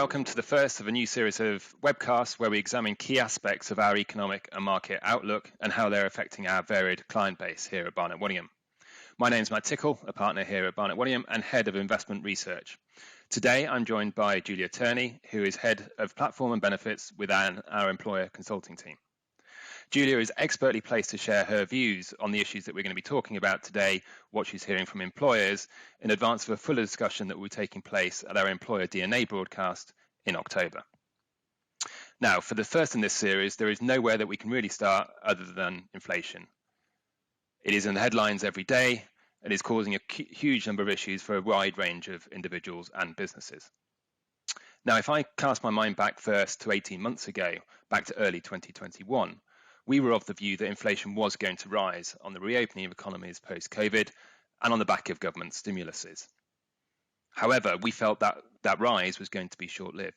welcome to the first of a new series of webcasts where we examine key aspects of our economic and market outlook and how they're affecting our varied client base here at Barnett Waddingham. My name is Matt Tickle, a partner here at Barnett Waddingham and Head of Investment Research. Today, I'm joined by Julia Turney, who is Head of Platform and Benefits within our employer consulting team. Julia is expertly placed to share her views on the issues that we're going to be talking about today, what she's hearing from employers, in advance of a fuller discussion that will be taking place at our Employer DNA broadcast in October. Now, for the first in this series, there is nowhere that we can really start other than inflation. It is in the headlines every day and is causing a huge number of issues for a wide range of individuals and businesses. Now, if I cast my mind back first to 18 months ago, back to early 2021, we were of the view that inflation was going to rise on the reopening of economies post-COVID and on the back of government stimuluses. However, we felt that that rise was going to be short-lived,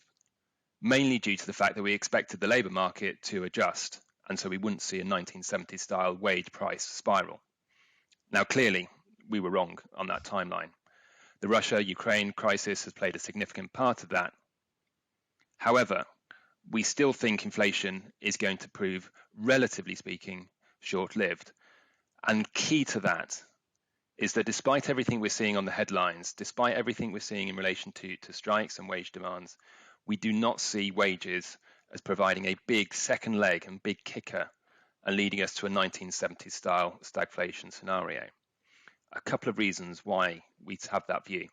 mainly due to the fact that we expected the labour market to adjust, and so we wouldn't see a 1970s-style wage price spiral. Now, clearly, we were wrong on that timeline. The Russia-Ukraine crisis has played a significant part of that. However, we still think inflation is going to prove, relatively speaking, short-lived. And key to that is that despite everything we're seeing on the headlines, despite everything we're seeing in relation to strikes and wage demands, we do not see wages as providing a big second leg and big kicker and leading us to a 1970s-style stagflation scenario. A couple of reasons why we have that view.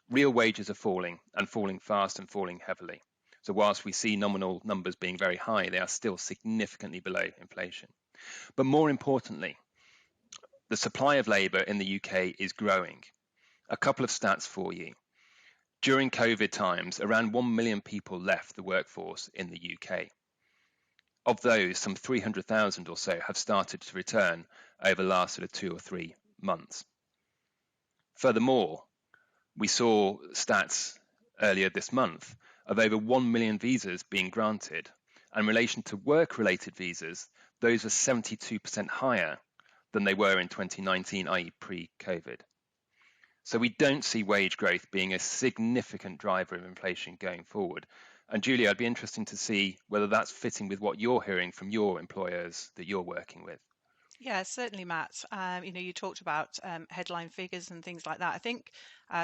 Real wages are falling, and falling fast and falling heavily. So whilst we see nominal numbers being very high, they are still significantly below inflation. But more importantly, the supply of labour in the UK is growing. A couple of stats for you. During COVID times, around 1 million people left the workforce in the UK. Of those, some 300,000 or so have started to return over the last 2 or 3 months. Furthermore, we saw stats earlier this month of over 1 million visas being granted. And in relation to work-related visas, those are 72% higher than they were in 2019, i.e. pre-COVID. So we don't see wage growth being a significant driver of inflation going forward. And Julia, I'd be interested to see whether that's fitting with what you're hearing from your employers that you're working with. Yeah, certainly, Matt. You talked about headline figures and things like that. I think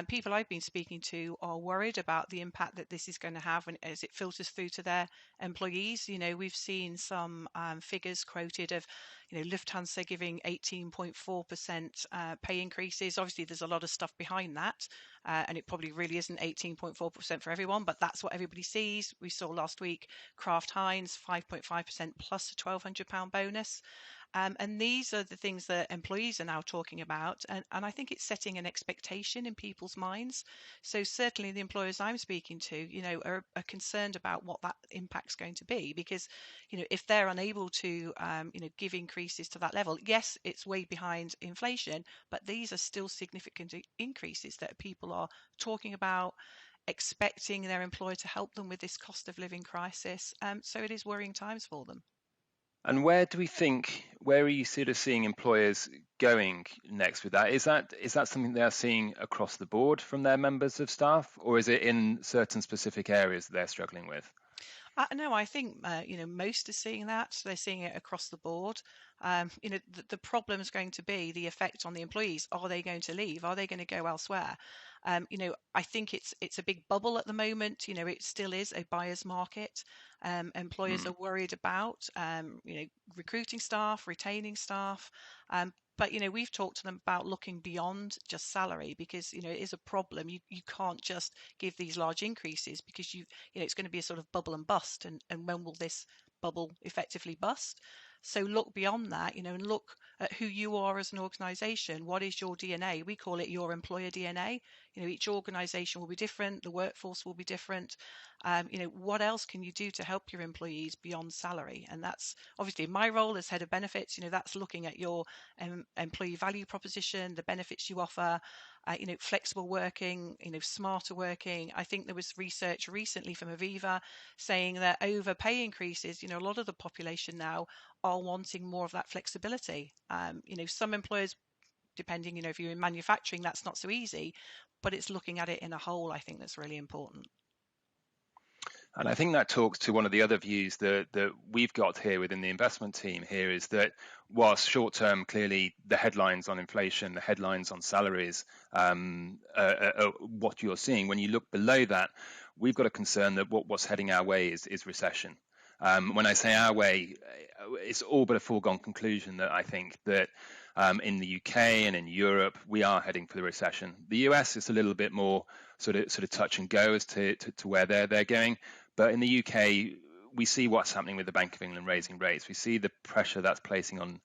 people I've been speaking to are worried about the impact that this is going to have as it filters through to their employees. We've seen some figures quoted of, Lufthansa giving 18.4% pay increases. Obviously, there's a lot of stuff behind that, and it probably really isn't 18.4% for everyone, but that's what everybody sees. We saw last week Kraft Heinz 5.5% plus a £1,200 bonus. And these are the things that employees are now talking about. And I think it's setting an expectation in people's minds. So certainly the employers I'm speaking to, are concerned about what that impact's going to be. Because, if they're unable to, give increases to that level, yes, it's way behind inflation, but these are still significant increases that people are talking about, expecting their employer to help them with this cost of living crisis. So it is worrying times for them. And where are you sort of seeing employers going next with that? Is that something they're seeing across the board from their members of staff, or is it in certain specific areas that they're struggling with? No, I think most are seeing that. They're seeing it across the board. The problem is going to be the effect on the employees. Are they going to leave? Are they going to go elsewhere? I think it's a big bubble at the moment. It still is a buyer's market. Employers are worried about recruiting staff, retaining staff. But we've talked to them about looking beyond just salary, because it is a problem. You can't just give these large increases, because it's going to be a sort of bubble and bust. And when will this bubble effectively bust? So look beyond that, and look at who you are as an organisation. What is your DNA? We call it your employer DNA. Each organisation will be different. The workforce will be different. What else can you do to help your employees beyond salary? And that's obviously my role as head of benefits. That's looking at your employee value proposition, the benefits you offer, flexible working, smarter working. I think there was research recently from Aviva saying that over pay increases, a lot of the population now are wanting more of that flexibility. Some employers, depending, if you're in manufacturing, that's not so easy, but it's looking at it in a whole, I think, that's really important. And I think that talks to one of the other views that we've got here within the investment team here is that whilst short term, clearly the headlines on inflation, the headlines on salaries, what you're seeing, when you look below that, we've got a concern that what's heading our way is recession. When I say our way, it's all but a foregone conclusion that I think that in the UK and in Europe, we are heading for the recession. The US is a little bit more sort of touch and go as to where they're going. But in the UK, we see what's happening with the Bank of England raising rates. We see the pressure that's placing on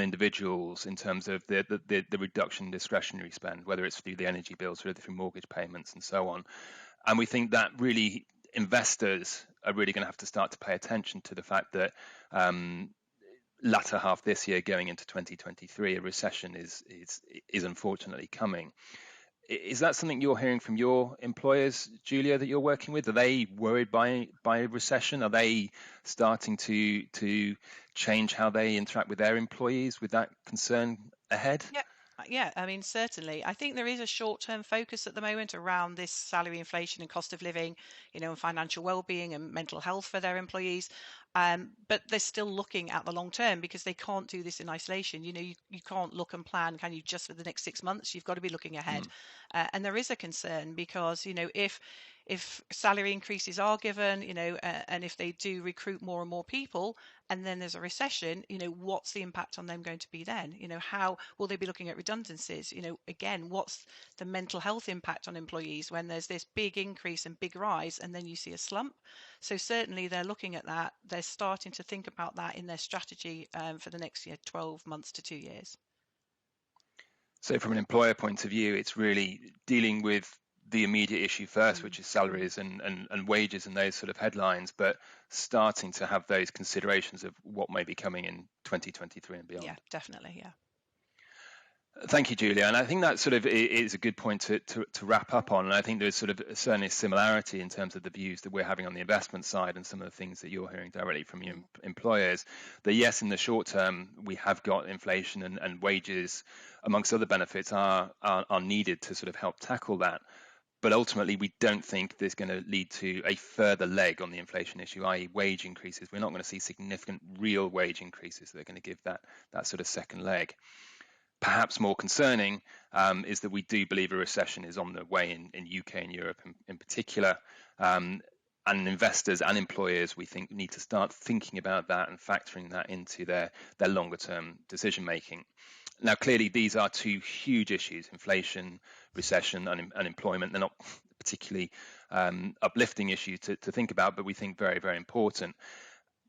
individuals in terms of the reduction in discretionary spend, whether it's through the energy bills or through mortgage payments and so on. And we think that really investors are really going to have to start to pay attention to the fact that latter half this year going into 2023, a recession is unfortunately coming. Is that something you're hearing from your employers, Julia, that you're working with? Are they worried by a recession? Are they starting to change how they interact with their employees with that concern ahead? Yeah. Yeah, I mean, certainly. I think there is a short-term focus at the moment around this salary inflation and cost of living, and financial well-being and mental health for their employees. But they're still looking at the long term because they can't do this in isolation. You can't look and plan, can you, just for the next 6 months? You've got to be looking ahead. And there is a concern because, if salary increases are given, and if they do recruit more and more people, and then there's a recession, what's the impact on them going to be then? How will they be looking at redundancies? Again, what's the mental health impact on employees when there's this big increase and big rise and then you see a slump? So certainly they're looking at that. They're starting to think about that in their strategy for the next 12 months to 2 years. So from an employer point of view, it's really dealing with the immediate issue first, which is salaries and wages and those sort of headlines, but starting to have those considerations of what may be coming in 2023 and beyond. Yeah, definitely. Yeah. Thank you, Julia. And I think that sort of is a good point to wrap up on. And I think there's sort of certainly a similarity in terms of the views that we're having on the investment side and some of the things that you're hearing directly from your employers. That yes, in the short term, we have got inflation and wages, amongst other benefits, are needed to sort of help tackle that. But ultimately, we don't think there's going to lead to a further leg on the inflation issue, i.e. wage increases. We're not going to see significant real wage increases that are going to give that sort of second leg. Perhaps more concerning is that we do believe a recession is on the way in UK and Europe in particular. And investors and employers, we think, need to start thinking about that and factoring that into their longer term decision making. Now, clearly, these are two huge issues: inflation, recession, and unemployment. They're not particularly uplifting issues to think about, but we think very, very important.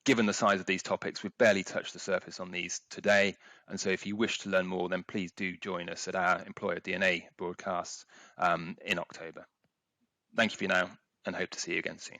Given the size of these topics, we've barely touched the surface on these today. And so if you wish to learn more, then please do join us at our Employer DNA broadcast in October. Thank you for now, and hope to see you again soon.